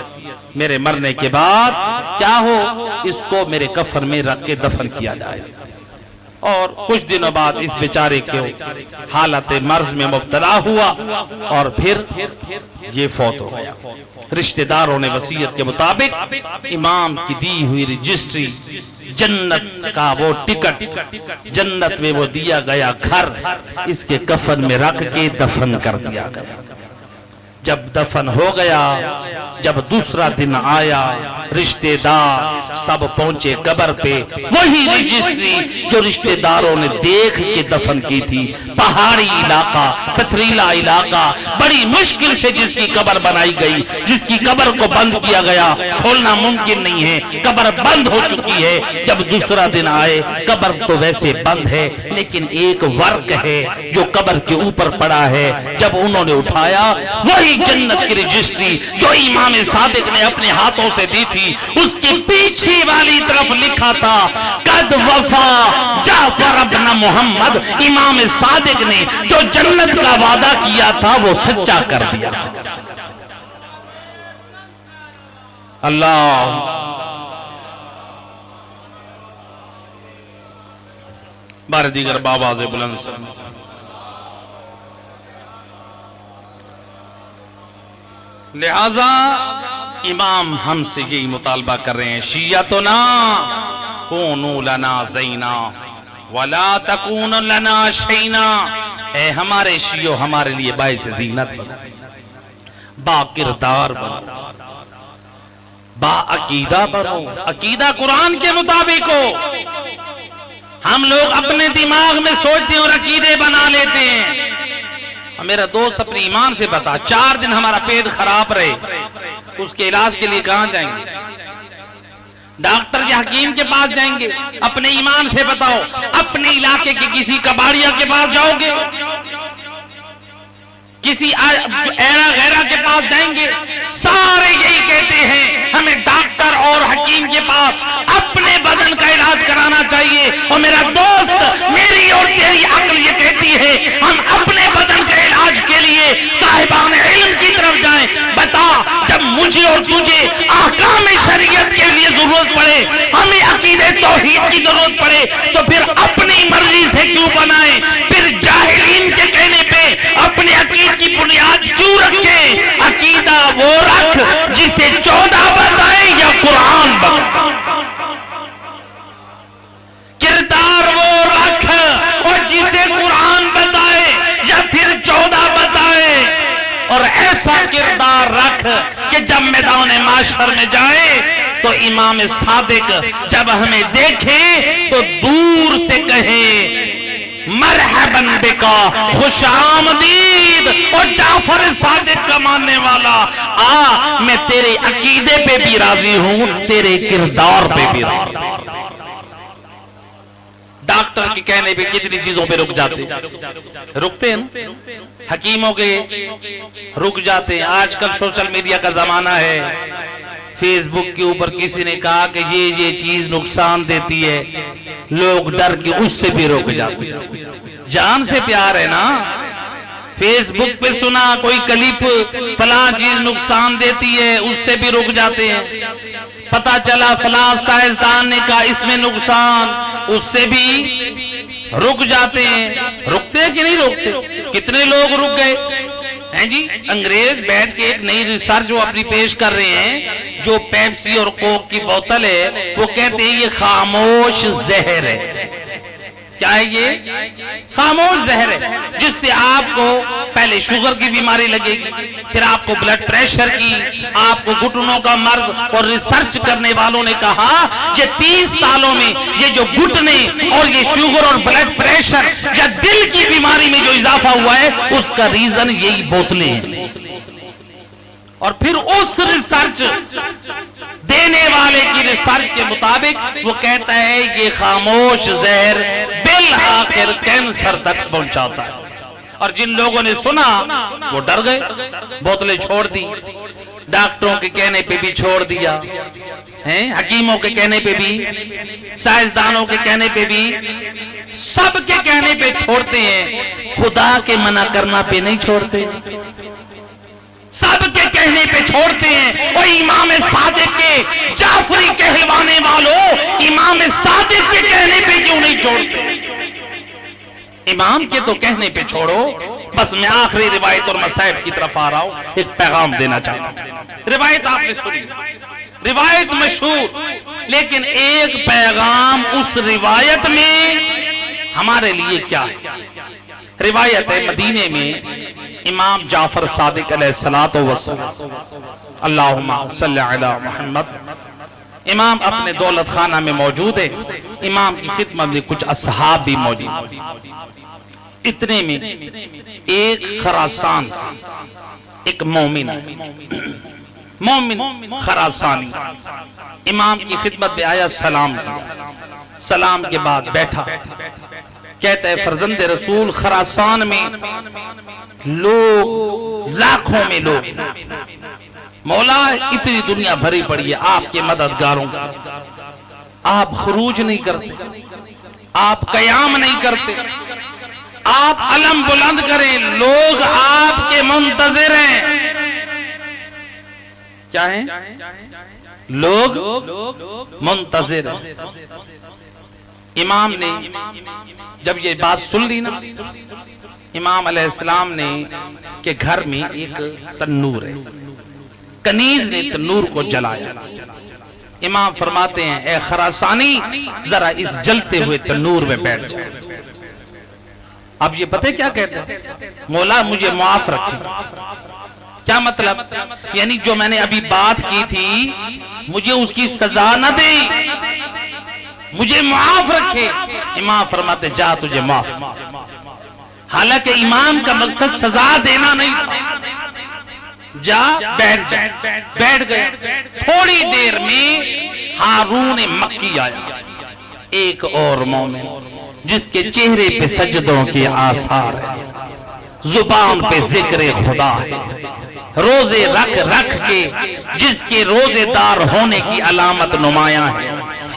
میرے مرنے کے بعد کیا ہو, اس کو میرے کفن میں رکھ کے دفن کیا جائے. اور کچھ دنوں بعد اس بیچارے کو حالت مرض میں مبتلا ہوا اور پھر یہ فوت ہو گیا. رشتہ داروں نے وصیت کے مطابق امام کی دی ہوئی رجسٹری, جنت کا وہ ٹکٹ, جنت میں وہ دیا گیا گھر, اس کے کفن میں رکھ کے دفن کر دیا گیا. جب دفن ہو گیا, جب دوسرا دن آیا, رشتہ دار سب پہنچے قبر پہ. وہی رجسٹری جو رشتہ داروں نے دیکھ کے دفن کی تھی, پہاڑی علاقہ, پتھریلا علاقہ, بڑی مشکل سے جس کی قبر بنائی گئی, جس کی قبر کو بند کیا گیا, کھولنا ممکن نہیں ہے, قبر بند ہو چکی ہے. جب دوسرا دن آئے, قبر تو ویسے بند ہے لیکن ایک ورق ہے جو قبر کے اوپر پڑا ہے. جب انہوں نے اٹھایا, وہی جنت کی رجسٹری جو امام صادق نے اپنے ہاتھوں سے دی تھی, اس کے پیچھے والی طرف لکھا تھا قد وفا جعفر ابن محمد. امام صادق نے جو جنت کا وعدہ کیا تھا وہ سچا کر دیا. اللہ بار دیگر بآواز بلند سے لہذا امام ہم سے یہی مطالبہ کر رہے ہیں, شیعتنا کونوا لنا زینا ولا تکونوا لنا شینا. اے ہمارے شیعو ہمارے لیے باعث زینت بنو, با کردار بنو, با عقیدہ بنو, عقیدہ قرآن کے مطابق ہو. ہم لوگ اپنے دماغ میں سوچتے ہیں اور عقیدے بنا لیتے ہیں. میرا دوست اپنے ایمان سے بتا, 4 دن ہمارا پیٹ خراب رہے, اس کے علاج کے لیے کہاں جائیں گے؟ ڈاکٹر یا حکیم کے پاس جائیں گے؟ اپنے ایمان سے بتاؤ, اپنے علاقے کے کسی کباڑیا کے پاس جاؤ گے؟ کسی ایرا غیرہ کے پاس جائیں گے؟ سارے یہی کہتے ہیں ہمیں ڈاکٹر اور حکیم کے پاس اپنے بدن کا علاج کرانا چاہیے. اور میرا دوست, میری اور تیری عقل یہ کہتی ہے ہم اپنے بدن کے علاج کے لیے صاحبان علم کی طرف جائیں. بتا, جب مجھے اور تجھے احکام شریعت کے لیے ضرورت پڑے, ہمیں عقیدہ توحید کی ضرورت پڑے, تو پھر اپنی مرضی سے کیوں بنائیں؟ پھر جاہلین کے کہنے پہ اپنے عقید کی بنیاد کیوں رکھیں؟ عقیدہ وہ رکھ جسے 14 بتائے یا قرآن بتائے, کردار وہ رکھ اور جسے قرآن بتائے یا پھر 14 بتائے. اور ایسا کردار رکھ کہ جب میدان معاشر میں جائے تو امام صادق جب ہمیں دیکھے تو دور سے کہے مرحباً بکا, خوش آمدید. اور جعفر صادق کا ماننے والا, آ میں تیرے عقیدے پہ بھی راضی ہوں, تیرے کردار پہ بھی راضی ہوں. ڈاکٹر کے کہنے پہ کتنی چیزوں پہ رک جاتے ہیں, رکتے ہیں نا, حکیموں کے رک جاتے ہیں. آج کل سوشل میڈیا کا زمانہ ہے, فیس بک کے اوپر کسی نے کہا کہ یہ چیز نقصان دیتی ہے, لوگ ڈر کے اس سے بھی رک جاتے ہیں. جان سے پیار ہے نا, فیس بک پہ سنا کوئی کلپ فلاں چیز نقصان دیتی ہے, اس سے بھی رک جاتے ہیں. پتا چلا فلاں سائنسدان نے کہا اس میں نقصان, اس سے بھی رک جاتے ہیں. رکتے ہیں کہ نہیں رکتے؟ کتنے لوگ رک گئے ہیں جی. انگریز بیٹھ کے ایک نئی ریسرچ وہ اپنی پیش کر رہے ہیں, جو پیپسی اور کوک کی بوتل ہے وہ کہتے ہیں یہ خاموش زہر ہے. کیا ہے یہ؟ خاموش زہر ہے، جس سے آپ کو پہلے شوگر کی بیماری لگے گی، پھر آپ کو بلڈ پریشر کی، آپ کو گھٹنوں کا مرض، اور ریسرچ کرنے والوں نے کہا یہ 30 سالوں میں یہ جو گھٹنے اور یہ شوگر اور بلڈ پریشر یا دل کی بیماری میں جو اضافہ ہوا ہے اس کا ریزن یہی بوتلیں ہیں۔ اور پھر اس ریسرچ دینے والے کی ریسرچ کے مطابق وہ کہتا ہے یہ خاموش زہر بالآخر کینسر تک پہنچاتا ہے۔ اور جن لوگوں نے سنا وہ ڈر گئے، بوتلیں چھوڑ دی، ڈاکٹروں کے کہنے پہ بھی چھوڑ دیا، حکیموں کے کہنے پہ بھی، سائنسدانوں کے کہنے پہ بھی، سب کے کہنے پہ چھوڑتے ہیں، خدا کے منع کرنا پہ نہیں چھوڑتے، سب کے کہنے پہ چھوڑتے ہیں۔ اور امام صادق کے جعفری کہلوانے والوں، امام صادق کے کہنے پہ کیوں نہیں چھوڑتے؟ امام کے تو کہنے پہ چھوڑو۔ بس میں آخری روایت اور مصائب کی طرف آ رہا ہوں، ایک پیغام دینا چاہتا ہوں۔ روایت آپ نے سنی، روایت مشہور، لیکن ایک پیغام اس روایت میں ہمارے لیے کیا ہے؟ روایت ہے مدینے میں امام جعفر صادق علیہ السلام، اللہم صلی علی محمد، امام اپنے دولت خانہ میں موجود ہے، امام کی خدمت میں کچھ اصحاب بھی موجود ہیں۔ اتنے میں ایک خراسان سے ایک مومن خراسانی امام کی خدمت میں آیا، سلام کیا، سلام کے بعد بیٹھا، کہتا ہے فرزند رسول خراسان میں لوگ لاکھوں میں لوگ، مولا اتنی دنیا بھری پڑی ہے آپ کے مددگاروں کا، آپ خروج نہیں کرتے، آپ قیام نہیں کرتے، آپ علم بلند کریں، لوگ آپ کے منتظر ہیں۔ کیا ہیں؟ لوگ منتظر ہیں۔ امام نے جب یہ بات سن لی نا، امام علیہ السلام نے کہ گھر میں ایک تنور ہے، کنیز نے تنور کو جلایا۔ امام فرماتے ہیں اے خراسانی ذرا اس جلتے ہوئے تنور میں بیٹھ جائے۔ اب یہ پتہ کیا کہتے ہیں؟ مولا مجھے معاف رکھیں۔ کیا مطلب؟ یعنی جو میں نے ابھی بات کی تھی مجھے اس کی سزا نہ دیں، مجھے معاف رکھے۔ امام فرماتے جا تجھے معاف۔ حالانکہ امام کا مقصد سزا دینا نہیں تھا، جا بیٹھ جائے، بیٹھ گئے۔ تھوڑی دیر میں ہارون مکی آیا، ایک اور مومن جس کے چہرے پہ سجدوں کے آثار ہیں، زبان پہ ذکر خدا ہے، روزے رکھ رکھ کے جس کے روزے دار ہونے کی علامت نمایاں ہے،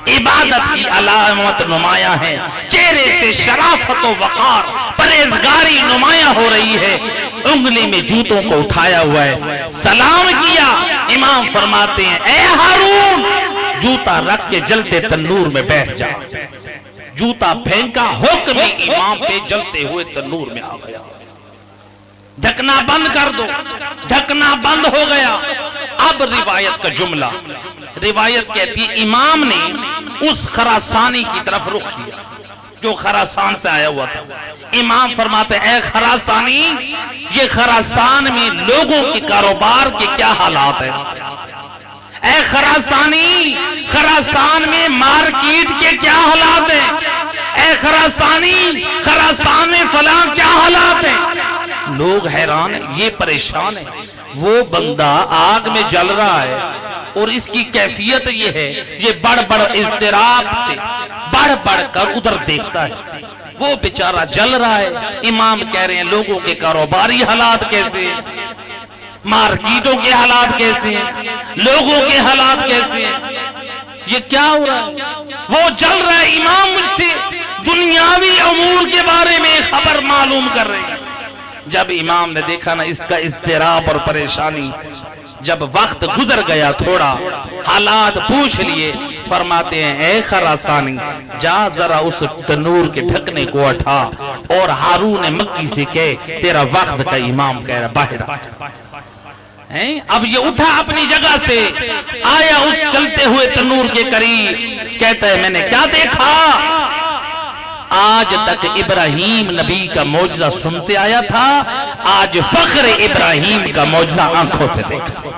عبادت کی علامت نمایاں ہے، چہرے سے شرافت و وقار پرہیزگاری نمایاں ہو رہی ہے، انگلی میں جوتوں کو اٹھایا ہوا ہے، سلام کیا۔ امام فرماتے ہیں اے ہارون جوتا رکھ کے جلتے تنور میں بیٹھ جا۔ جوتا پھینکا، حکم امام پہ جلتے ہوئے تنور میں آ گیا۔ ڈھکنا بند کر دو، ڈھکنا بند ہو گیا۔ اب روایت کا جملہ، روایت کہتی ہے امام نے اس خراسانی کی طرف رخ کیا جو خراسان سے آیا ہوا تھا۔ امام فرماتے اے خراسانی یہ خراسان میں لوگوں کے کاروبار کے کیا حالات ہیں؟ اے خراسانی خراسان میں مارکیٹ کے کیا حالات ہیں؟ اے خراسانی خراسان میں فلاں کیا حالات ہیں؟ لوگ حیران ہیں، یہ پریشان ہیں۔ وہ بندہ آگ میں جل رہا ہے اور اس کی کیفیت یہ ہے، یہ بڑھ بڑھ اضطراب سے بڑھ بڑھ کر ادھر دیکھتا ہے، وہ بیچارہ جل رہا ہے۔ امام کہہ رہے ہیں لوگوں کے کاروباری حالات کیسے ہیں، مارکیٹوں کے حالات کیسے ہیں، لوگوں کے حالات کیسے ہیں، یہ کیا ہو رہا ہے؟ وہ جل رہا ہے۔ امام مجھ سے دنیاوی امور کے بارے میں خبر معلوم کر رہے ہیں۔ جب امام نے دیکھا نا اس کا اضطراب اور پریشانی، جب وقت گزر گیا تھوڑا، حالات پوچھ لیے، فرماتے ہیں اے خراسانی جا ذرا اس تنور کے ڈھکنے کو اٹھا اور ہارون مکی سے کہے تیرا وقت کا امام کہہ رہا باہر آ جا۔ اب یہ اٹھا اپنی جگہ سے، آیا اس چلتے ہوئے تنور کے قریب، کہتا ہے میں نے کیا دیکھا؟ آج تک ابراہیم نبی کا معجزہ سنتے آیا تھا، آج فخر ابراہیم کا معجزہ آنکھوں سے دیکھا۔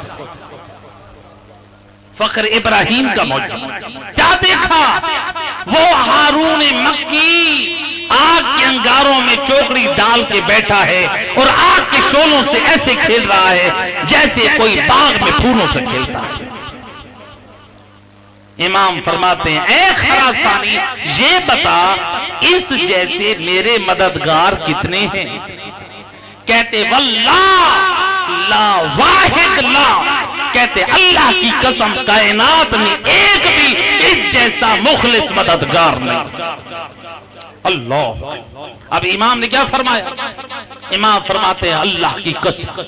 فخر ابراہیم کا معجزہ کیا دیکھا؟ وہ ہارون مکی آگ کے انگاروں میں چوکڑی ڈال کے بیٹھا ہے اور آگ کے شعلوں سے ایسے کھیل رہا ہے جیسے کوئی باغ میں پھولوں سے کھیلتا ہے۔ امام فرماتے ہیں اے خراسانی یہ بتا اس جیسے میرے مددگار کتنے ہیں؟ کہتے واللہ لا واحد لا، کہتے اللہ کی قسم کائنات میں ایک بھی اس جیسا مخلص مددگار نہیں۔ اللہ، اب امام نے کیا فرمایا؟ امام فرماتے ہیں اللہ کی قسم،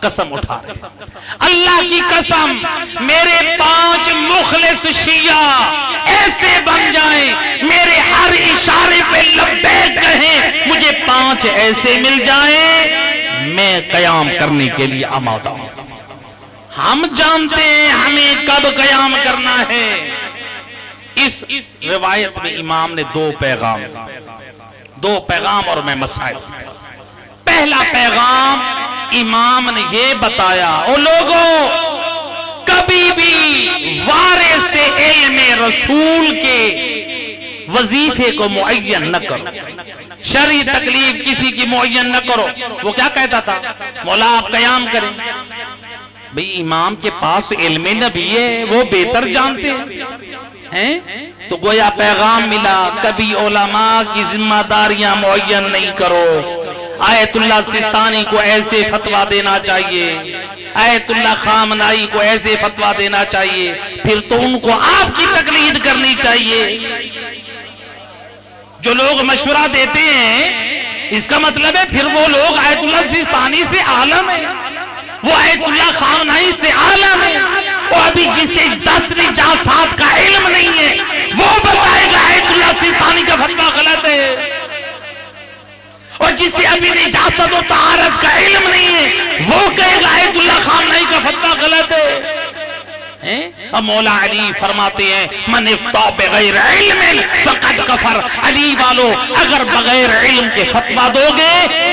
قسم اٹھا اللہ کی قسم میرے 5 مخلص شیعہ ایسے بن جائیں، میرے ہر اشارے پہ لبیک کہیں، مجھے 5 ایسے مل جائیں، میں قیام کرنے کے لیے آمادہ ہوں۔ ہم جانتے ہیں ہمیں کب قیام کرنا ہے۔ اس روایت میں امام نے 2 پیغام اور میں مسائل۔ پہلا پیغام امام نے یہ بتایا او لوگوں کبھی بھی وارث علم رسول کے وظیفے کو معین نہ کرو، شرعی تکلیف کسی کی معین نہ کرو۔ وہ کیا کہتا تھا؟ مولا آپ قیام کریں، بھئی امام کے پاس علم نبی ہے، وہ بہتر جانتے ہیں۔ تو گویا پیغام ملا کبھی علماء کی ذمہ داریاں معین نہیں کرو۔ آیت اللہ سستانی کو ایسے فتویٰ دینا چاہیے، آیت اللہ خامنائی کو ایسے فتویٰ دینا چاہیے، پھر تو ان کو آپ کی تقلید کرنی چاہیے۔ جو لوگ مشورہ دیتے ہیں اس کا مطلب ہے پھر وہ لوگ آیت اللہ سستانی سے عالم ہیں، وہ آیت اللہ خامنائی سے عالم ہے۔ اور ابھی جسے 10 نجاسات کا علم نہیں ہے وہ بتائے گا آیت اللہ سستانی کا فتویٰ غلط ہے، اور جسے ابھی نجاست و طہارت کا علم نہیں ہے وہ کہے گا آیت اللہ خامنائی کا فتویٰ غلط ہے۔ اب مولا علی فرماتے ہیں من افتاء بغیر علم فقد کفر۔ علی والو اگر بغیر علم کے فتویٰ دو گے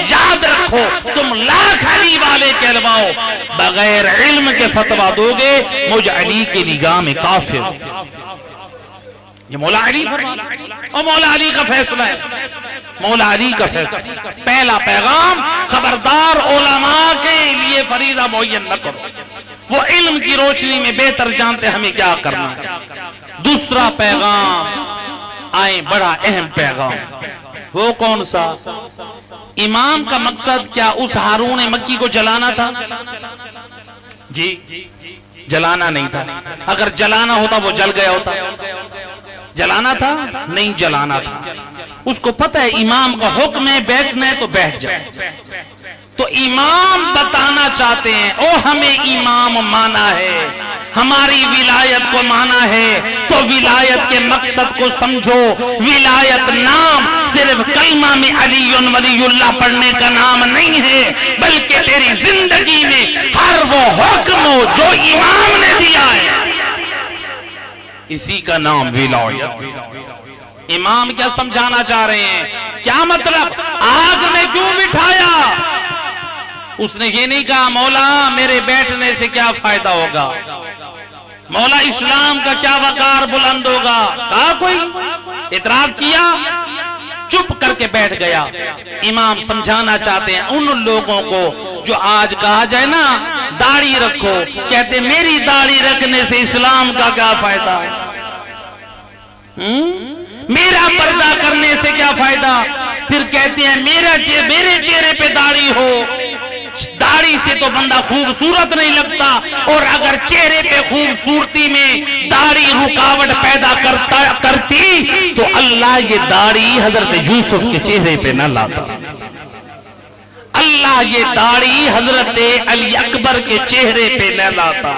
یاد رکھو تم لاکھ علی والے کہلواؤ، بغیر علم کے فتویٰ دو گے مجھ علی کی نگاہ میں کافر۔ یہ مولا علی اور مولا علی کا فیصلہ ہے، مولا علی کا فیصلہ۔ پہلا پیغام خبردار علماء کے لیے فریضہ معین نہ کرو، وہ علم کی روشنی میں بہتر جانتے ہمیں کیا کرنا ہے۔ دوسرا پیغام آئیں بڑا اہم پیغام، وہ کون سا؟ امام کا مقصد کیا اس ہارون مکی کو جلانا تھا؟ جی جلانا نہیں تھا، اگر جلانا ہوتا وہ جل گیا ہوتا، جلانا تھا نہیں جلانا تھا۔ اس کو پتہ ہے امام کا حکم ہے بیٹھنا ہے تو بیٹھ جائے، تو امام بتانا چاہتے ہیں او ہمیں امام مانا ہے، ہماری ولایت کو مانا ہے، تو ولایت کے مقصد کو سمجھو۔ ولایت نام صرف کلمہ میں علی ولی اللہ پڑھنے کا نام نہیں ہے، بلکہ تیری زندگی میں ہر وہ حکم ہو جو امام نے دیا ہے، اسی کا نام ولایت۔ امام کیا سمجھانا چاہ رہے ہیں؟ کیا مطلب؟ آگ میں کیوں بٹھایا؟ اس نے یہ نہیں کہا مولا میرے بیٹھنے سے کیا فائدہ ہوگا، مولا اسلام کا کیا وقار بلند ہوگا، کہا کوئی اعتراض کیا، چپ کر کے بیٹھ گیا۔ امام سمجھانا چاہتے ہیں ان لوگوں کو جو آج کہا جائے نا داڑھی رکھو، کہتے میری داڑھی رکھنے سے اسلام کا کیا فائدہ ہے، میرا پردہ کرنے سے کیا فائدہ، پھر کہتے ہیں میرے چہرے پہ داڑھی ہو، داڑھی سے تو بندہ خوبصورت نہیں لگتا، اور اگر چہرے پہ خوبصورتی میں داڑھی رکاوٹ پیدا کرتی تو اللہ یہ داڑھی حضرت یوسف کے چہرے پہ نہ لاتا، اللہ یہ داڑھی حضرت علی اکبر کے چہرے پہ نہ لاتا۔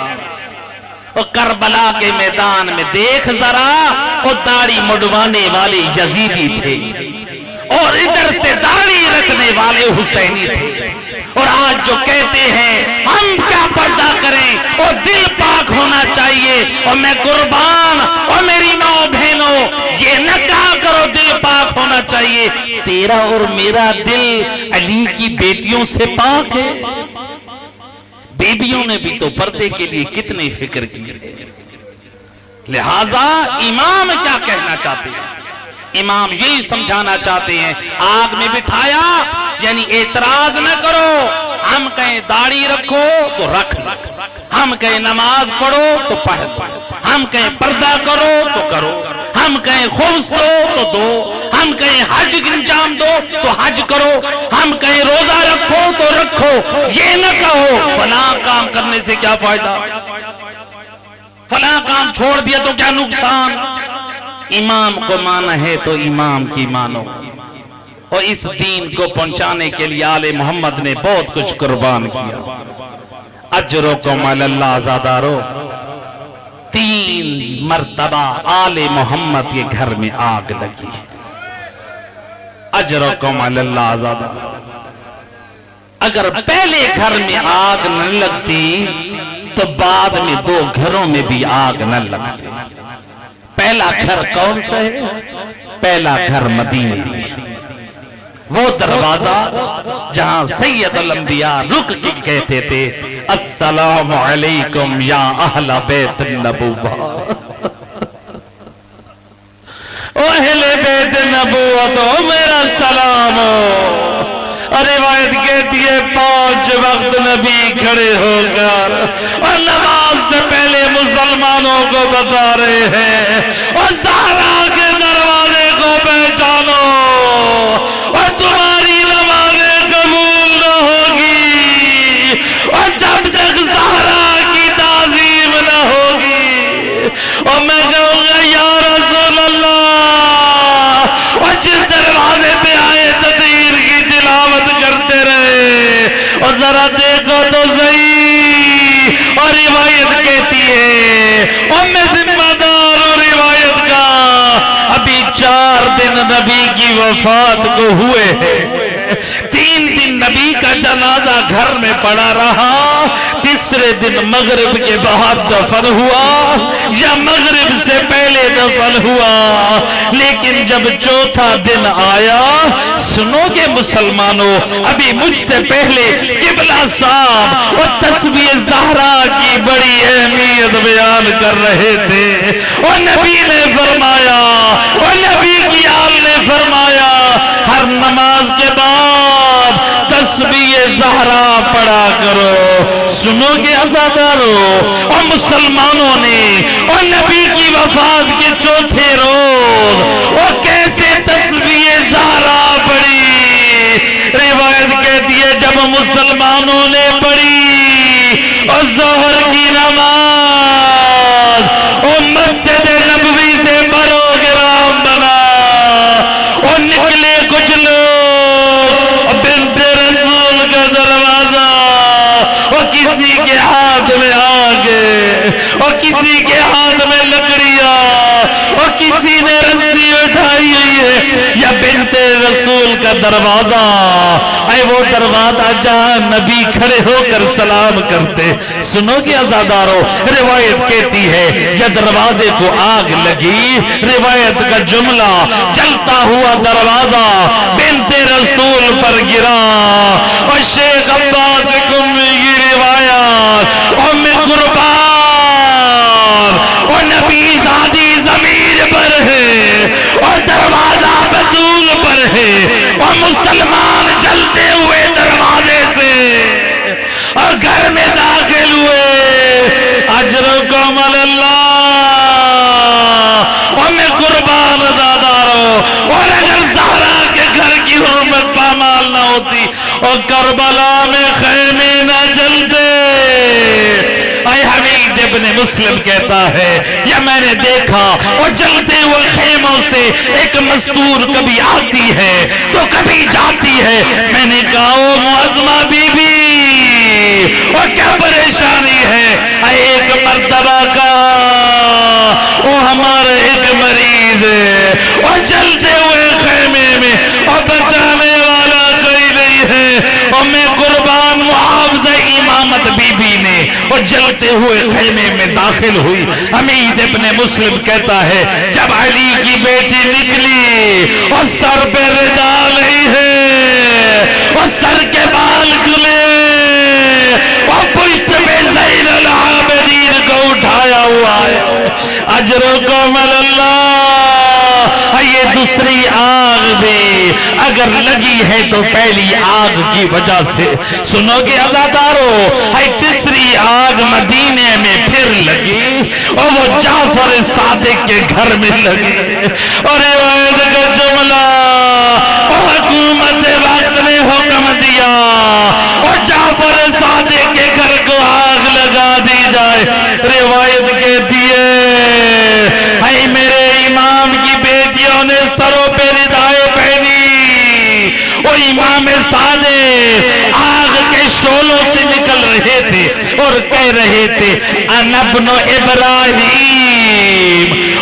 اور کربلا کے میدان میں دیکھ ذرا وہ داڑھی مڈوانے والے یزیدی تھے اور ادھر سے داڑھی رکھنے والے حسینی تھے، اور آج جو کہتے ہیں ہم کیا پردہ کریں اور دل پاک ہونا چاہیے، اور میں قربان اور میری ماں بہنوں یہ نہ کہا کرو دل پاک ہونا پانا چاہیے. تیرا اور میرا دل علی کی بیٹیوں سے پاک ہے. بیبیوں نے بھی تو پردے کے لیے کتنی فکر کی ہے. لہذا امام کیا کہنا چاہتے ہیں؟ امام یہی سمجھانا چاہتے ہیں آگ میں بٹھایا یعنی اعتراض نہ کرو. ہم کہیں داڑھی رکھو تو رکھ، ہم کہیں نماز پڑھو تو پڑھ، ہم کہیں پردہ کرو تو کرو، ہم کہیں خبز دو تو دو، ہم کہیں حج انجام دو تو حج کرو، ہم کہیں روزہ رکھو تو رکھو. یہ نہ کہو فلاں کام کرنے سے کیا فائدہ، فلاں کام چھوڑ دیا تو کیا نقصان. امام کو مانا ہے تو امام کی مانو. اور اس دین کو پہنچانے کے لیے آل محمد نے بہت کچھ قربان کیا. اجرکم علی اللہ زادارو. 3 مرتبہ آل محمد کے گھر میں آگ لگی. اجرکم علی اللہ زادارو. اگر پہلے گھر میں آگ نہ لگتی تو بعد میں 2 گھروں میں بھی آگ نہ لگتی. پہلا گھر کون سا ہے؟ پہلا گھر مدینے میں. وہ دروازہ جہاں سید الانبیاء رک کے کہتے تھے السلام علیکم یا اہل بیت النبوہ. اہل بیت النبوہ تو میرا سلام ہو. روایت کہتی ہے 5 وقت نبی کھڑے ہو کر اور نماز سے پہلے مسلمانوں کو بتا رہے ہیں اور زہرا کے دروازے کو پہچانو اور تمہاری نمازیں قبول نہ ہوگی اور جب تک زہرا کی تعظیم نہ ہوگی. اور میں کہوں گا یا رسول اللہ، اور جس دروازے پہ آئے تطہیر کی تلاوت کرتے رہے اور ذرا دیکھو تو صحیح. اور روایت کہتی ہے اور میں ذمہ دار ہوں روایت کا، ابھی 4 دن نبی کی وفات کو ہوئے ہیں. 3 دن نبی کا جنازہ گھر میں پڑا رہا. تیسرے دن مغرب کے بعد دفن ہوا یا مغرب سے پہلے دفن ہوا. لیکن جب 4تھا دن آیا، سنو گے مسلمانوں، ابھی مجھ سے پہلے قبلہ صاحب اور تسبیح زہرا کی بڑی اہمیت بیان کر رہے تھے. اور نبی نے فرمایا اور نبی کی آل نے فرمایا ہر نماز کے بعد تسبیح زہرا پڑھا کرو. سنو گے عزادارو، اور مسلمانوں نے اور نبی کی وفات کے 4تھے روز اور کیسے تسبیح زہرا پڑھی. روایت کہتی ہے جب مسلمانوں نے پڑھی اور ظہر کی نماز اور مسجد نبوی سے پروگرام بنا اور نکلے کچھ لوگ بنت رسول کا دروازہ اور کسی کے ہاتھ میں آگے اور کسی کے ہاتھ میں لکڑیاں اور کسی نے رسی اٹھائی ہوئی ہے یا بنت رسول کا دروازہ. اے وہ دروازہ جہاں نبی کھڑے ہو کر سلام کرتے. سنو گے عزادارو، روایت کہتی ہے یا دروازے کو آگ لگی. روایت کا جملہ جلتا ہوا دروازہ بنت رسول پر گرا. اور شیخ عباس قمی کی روایت اور میں قربان اور نبی زادی زمین پر ہے اور دروازہ بطول پر ہے اور مسلمان جلتے ہوئے دروازے سے اور گھر میں داخل ہوئے. اجرکم علی اللہ. اور میں قربان دادارو، اور اگر زہرا کے گھر کی حرمت پامال نہ ہوتی اور کربلا میں خیمے نہ جلتے. اے حمید ابن مسلم کہتا ہے یا میں نے دیکھا اور جلتے ہوئے خیموں سے ایک مستور کبھی آتی ہے تو کبھی جاتی ہے. میں نے کہا او معظمہ بی بی اور کیا پریشانی ہے؟ ایک مرتبہ کہا وہ ہمارے ایک مریض ہے اور جلتے ہوئے خیمے میں اور بچانے والا کوئی نہیں ہے. اور میں قربان محافظہ امامت بی بی نے اور جلتے ہوئے خیمے میں داخل ہوئی. حمید ابن مسلم کہتا ہے جب علی کی بیٹی نکلی اور سر پہ ردا نہیں ہے اور سر کے بال کھلے اور پشت پہ زین العابدین کو اٹھایا ہوا ہے. اجرکم اللہ. یہ دوسری آگ بھی اگر لگی ہے تو پہلی آگ کی وجہ سے. سنو گے عزادارو, تیسری آگ مدینے میں پھر لگی اور وہ جعفر صادق کے گھر میں لگی. اور روایت کا جملہ اور حکومت وقت نے حکم دیا اور جعفر صادق کے گھر کو آگ لگا دی جائے. روایت کہتی ہے اے میرے امام کی بیٹیوں نے سروں پہ ردائیں پہنی. وہ امام صادق آگ کے شعلوں سے نکل رہے تھے اور کہہ رہے تھے انا ابن ابراہیم,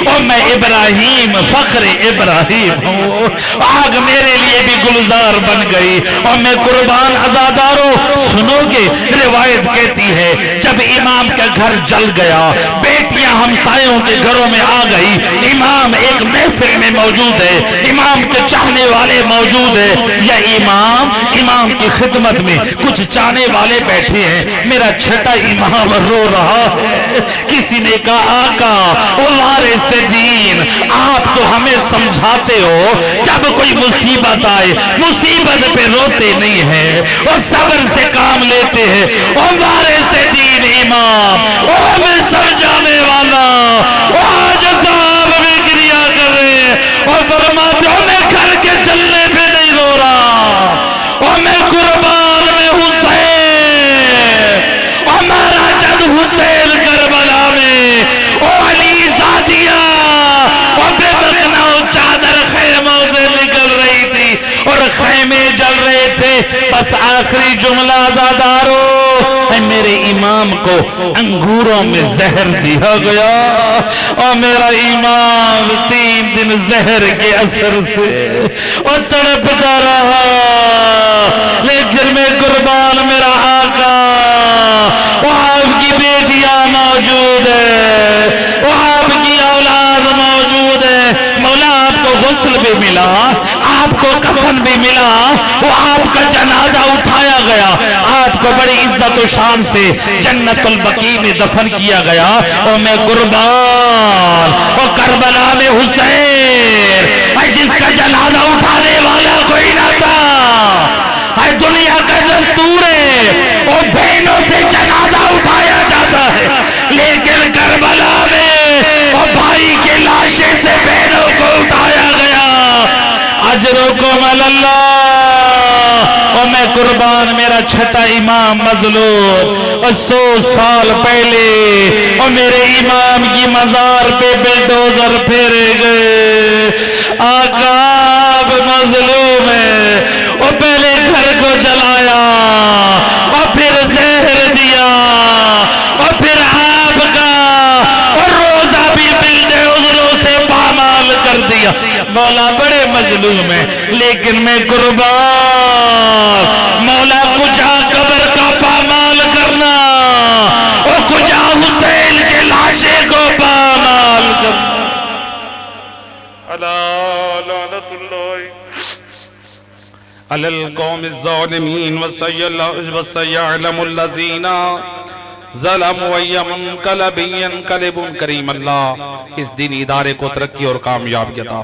اور میں ابراہیم فخر ابراہیم ہوں. آگ میرے لیے بھی گلزار بن گئی اور میں قربان. عزادارو سنو گے, روایت کہتی ہے جب امام کا گھر جل گیا بیٹیاں ہمسایوں کے گھروں میں آ گئی. امام ایک محفل میں موجود ہے, امام کے چاہنے والے موجود ہیں. یا امام کی خدمت میں کچھ چاہنے والے بیٹھے ہیں. میرا چھٹا امام رو رہا ہے. کسی نے کہا آقا او وارث دین, آپ تو ہمیں سمجھاتے ہو جب کوئی مصیبت آئے مصیبت پہ روتے نہیں ہیں اور صبر سے کام لیتے ہیں. او وارث دین امام, او ہمیں سمجھانے والا, او آج صاحب بھی کریا کر رہے ہیں اور فرماتے ہو میں گھر کے چلنے پہ نہیں رو رہا اور میں قربان میں حسین اور مارا جد حسین کربلا میں او علی زادیہ اور بے مقنع چادر خیموں سے نکل رہی تھی اور خیمے جل رہے تھے. بس آخری جملہ عزادارو, میرے امام کو انگوروں میں زہر دیا گیا اور میرا امام 3 دن زہر کے اثر سے اور تڑپتا رہا. لیکن میں قربان میرا آقا, وہ آپ کی بیٹیاں موجود ہے, وہ آپ کی اولاد موجود ہے. مولا آپ کو غسل بھی ملا, آپ کو کفن بھی ملا, وہ آپ کا جنازہ اٹھایا گیا, آپ کو بڑی عزت و شان سے جنت البقیع میں دفن کیا گیا. اور میں قربان اور کربلا میں حسین جس کا جنازہ اٹھانے والا کوئی نہ تھا. ہر دنیا کا دستور ہے اور بہنوں سے جنازہ اٹھایا جاتا ہے, لیکن کربلا میں اور بھائی کے لاشے سے بہنوں کو اٹھایا گیا. اجرکم اللہ. اور میں قربان میرا چھٹا امام مظلوم اور 100 سال پہلے اور میرے امام کی مزار پہ بلڈوزر پھیرے گئے. آقا آپ مظلوم ہے اور پہلے گھر کو جلایا اور پھر زہر دیا اور پھر آپ کا اور روزہ بھی بلڈوزروں سے پامال کر دیا. مولا بڑے مظلوم ہیں, لیکن میں قربان مولا کجا قبر کا پامال کرنا اور کجا حسین کے لاشے کو پامال کرنا. لعنت اللہ علی القوم الظالمین وسيعلم الذین ظلموا وینقلب کریم. اللہ اس دینی ادارے کو ترقی اور کامیابی عطا